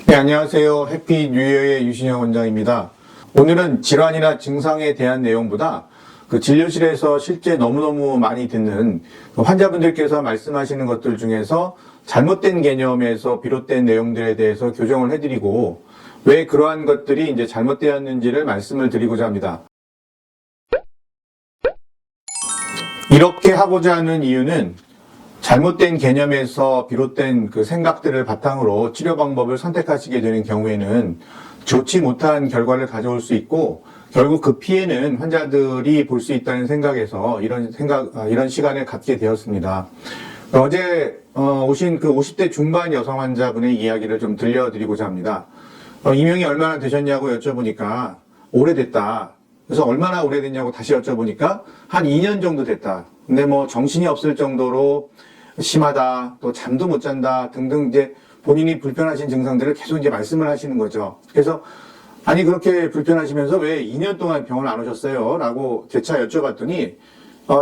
네, 안녕하세요. 해피 뉴이어의 유신영 원장입니다. 오늘은 질환이나 증상에 대한 내용보다 그 진료실에서 실제 너무너무 많이 듣는 환자분들께서 말씀하시는 것들 중에서 잘못된 개념에서 비롯된 내용들에 대해서 교정을 해드리고 왜 그러한 것들이 이제 잘못되었는지를 말씀을 드리고자 합니다. 이렇게 하고자 하는 이유는 잘못된 개념에서 비롯된 그 생각들을 바탕으로 치료 방법을 선택하시게 되는 경우에는 좋지 못한 결과를 가져올 수 있고 결국 그 피해는 환자들이 볼 수 있다는 생각에서 이런 시간을 갖게 되었습니다. 어제 오신 그 50대 중반 여성 환자분의 이야기를 좀 들려드리고자 합니다. 이명이 얼마나 되셨냐고 여쭤보니까 오래됐다. 그래서 얼마나 오래됐냐고 다시 여쭤보니까 한 2년 정도 됐다. 근데 뭐 정신이 없을 정도로 심하다, 또 잠도 못 잔다 등등 이제 본인이 불편하신 증상들을 계속 이제 말씀을 하시는 거죠. 그래서 아니 그렇게 불편하시면서 왜 2년 동안 병원 안 오셨어요? 라고 재차 여쭤봤더니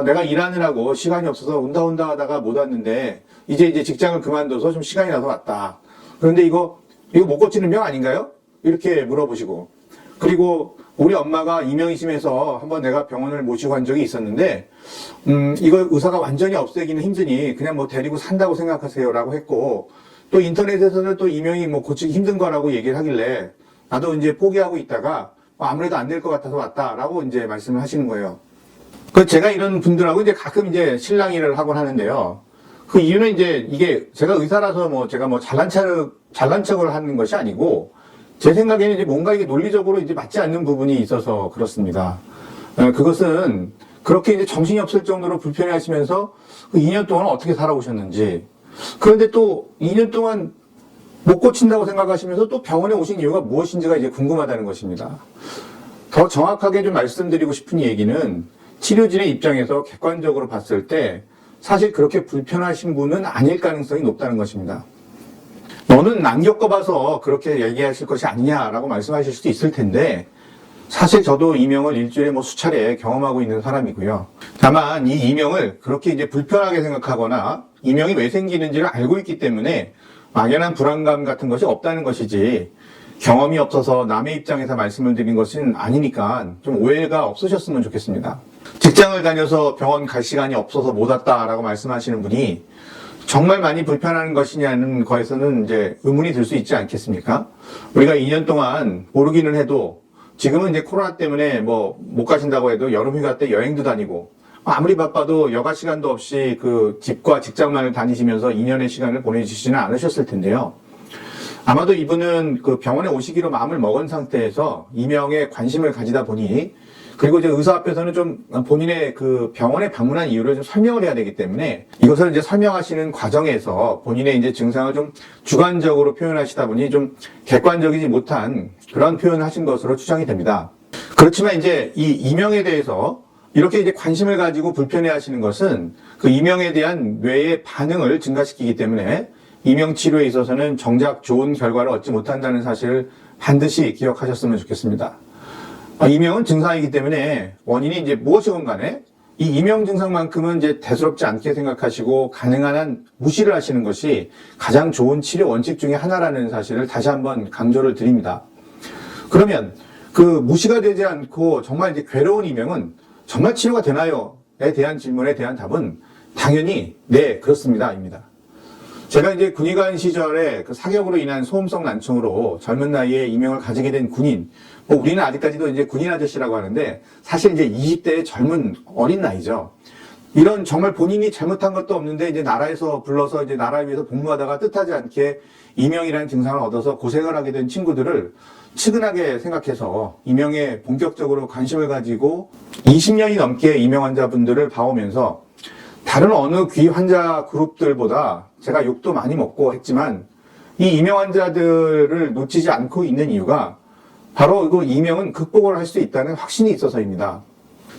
내가 일하느라고 시간이 없어서 온다 하다가 못 왔는데 이제 직장을 그만둬서 좀 시간이 나서 왔다. 그런데 이거 못 고치는 병 아닌가요? 이렇게 물어보시고 그리고 우리 엄마가 이명이 심해서 한번 내가 병원을 모시고 간 적이 있었는데 이거 의사가 완전히 없애기는 힘드니 그냥 뭐 데리고 산다고 생각하세요 라고 했고 또 인터넷에서는 또 이명이 뭐 고치기 힘든 거라고 얘기를 하길래 나도 이제 포기하고 있다가 아무래도 안 될 것 같아서 왔다라고 이제 말씀을 하시는 거예요. 그 제가 이런 분들하고 이제 가끔 이제 실랑이를 하곤 하는데요. 그 이유는 이제 이게 제가 의사라서 뭐 제가 뭐 잘난 척을 하는 것이 아니고 제 생각에는 이제 뭔가 이게 논리적으로 이제 맞지 않는 부분이 있어서 그렇습니다. 그것은 그렇게 이제 정신이 없을 정도로 불편해 하시면서 그 2년 동안 어떻게 살아오셨는지 그런데 또 2년 동안 못 고친다고 생각하시면서 또 병원에 오신 이유가 무엇인지가 이제 궁금하다는 것입니다. 더 정확하게 좀 말씀드리고 싶은 얘기는 치료진의 입장에서 객관적으로 봤을 때 사실 그렇게 불편하신 분은 아닐 가능성이 높다는 것입니다. 너는 안 겪어봐서 그렇게 얘기하실 것이 아니냐라고 말씀하실 수도 있을 텐데 사실 저도 이명을 일주일에 뭐 수차례 경험하고 있는 사람이고요. 다만 이 이명을 그렇게 이제 불편하게 생각하거나 이명이 왜 생기는지를 알고 있기 때문에 막연한 불안감 같은 것이 없다는 것이지 경험이 없어서 남의 입장에서 말씀을 드린 것은 아니니까 좀 오해가 없으셨으면 좋겠습니다. 직장을 다녀서 병원 갈 시간이 없어서 못 왔다라고 말씀하시는 분이 정말 많이 불편한 것이냐는 거에서는 이제 의문이 들 수 있지 않겠습니까? 우리가 2년 동안 모르기는 해도 지금은 이제 코로나 때문에 뭐 못 가신다고 해도 여름휴가 때 여행도 다니고 아무리 바빠도 여가 시간도 없이 그 집과 직장만을 다니시면서 2년의 시간을 보내주시지는 않으셨을 텐데요. 아마도 이분은 그 병원에 오시기로 마음을 먹은 상태에서 이명에 관심을 가지다 보니 그리고 이제 의사 앞에서는 좀 본인의 그 병원에 방문한 이유를 좀 설명을 해야 되기 때문에 이것을 이제 설명하시는 과정에서 본인의 이제 증상을 좀 주관적으로 표현하시다 보니 좀 객관적이지 못한 그런 표현을 하신 것으로 추정이 됩니다. 그렇지만 이제 이 이명에 대해서 이렇게 이제 관심을 가지고 불편해 하시는 것은 그 이명에 대한 뇌의 반응을 증가시키기 때문에 이명 치료에 있어서는 정작 좋은 결과를 얻지 못한다는 사실을 반드시 기억하셨으면 좋겠습니다. 이명은 증상이기 때문에 원인이 이제 무엇이건 간에 이 이명 증상만큼은 이제 대수롭지 않게 생각하시고 가능한 한 무시를 하시는 것이 가장 좋은 치료 원칙 중에 하나라는 사실을 다시 한번 강조를 드립니다. 그러면 그 무시가 되지 않고 정말 이제 괴로운 이명은 정말 치료가 되나요?에 대한 질문에 대한 답은 당연히 네, 그렇습니다.입니다. 제가 이제 군의관 시절에 그 사격으로 인한 소음성 난청으로 젊은 나이에 이명을 가지게 된 군인, 뭐 우리는 아직까지도 이제 군인 아저씨라고 하는데 사실 이제 20대의 젊은 어린 나이죠. 이런 정말 본인이 잘못한 것도 없는데 이제 나라에서 불러서 이제 나라를 위해서 복무하다가 뜻하지 않게 이명이라는 증상을 얻어서 고생을 하게 된 친구들을 측은하게 생각해서 이명에 본격적으로 관심을 가지고 20년이 넘게 이명 환자분들을 봐오면서 다른 어느 귀 환자 그룹들보다 제가 욕도 많이 먹고 했지만 이 이명 환자들을 놓치지 않고 있는 이유가 바로 그 이명은 극복을 할 수 있다는 확신이 있어서입니다.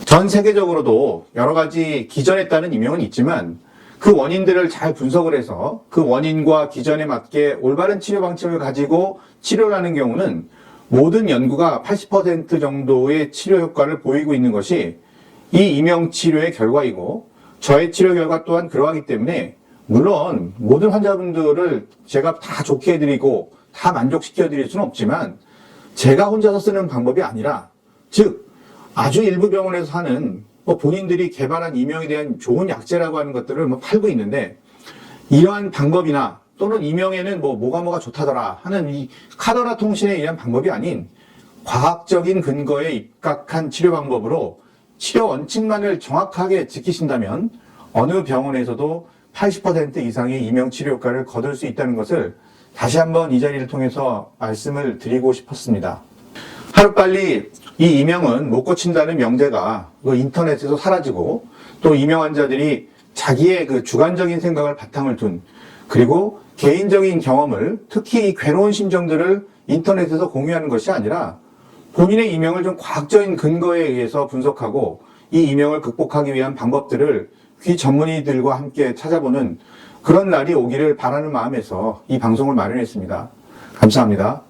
전 세계적으로도 여러 가지 기전에 따른 이명은 있지만 그 원인들을 잘 분석을 해서 그 원인과 기전에 맞게 올바른 치료 방침을 가지고 치료를 하는 경우는 모든 연구가 80% 정도의 치료 효과를 보이고 있는 것이 이 이명 치료의 결과이고 저의 치료 결과 또한 그러하기 때문에 물론 모든 환자분들을 제가 다 좋게 해드리고 다 만족시켜 드릴 수는 없지만 제가 혼자서 쓰는 방법이 아니라, 즉 아주 일부 병원에서 하는 본인들이 개발한 이명에 대한 좋은 약재라고 하는 것들을 팔고 있는데, 이러한 방법이나 또는 이명에는 뭐가 좋다더라 하는 이 카더라 통신에 의한 방법이 아닌 과학적인 근거에 입각한 치료 방법으로 치료 원칙만을 정확하게 지키신다면 어느 병원에서도 80% 이상의 이명 치료 효과를 거둘 수 있다는 것을 다시 한번 이 자리를 통해서 말씀을 드리고 싶었습니다. 하루빨리 이 이명은 못 고친다는 명제가 인터넷에서 사라지고, 또 이명 환자들이 자기의 그 주관적인 생각을 바탕을 둔, 그리고 개인적인 경험을, 특히 이 괴로운 심정들을 인터넷에서 공유하는 것이 아니라 본인의 이명을 좀 과학적인 근거에 의해서 분석하고 이 이명을 극복하기 위한 방법들을 귀 전문의들과 함께 찾아보는 그런 날이 오기를 바라는 마음에서 이 방송을 마련했습니다. 감사합니다.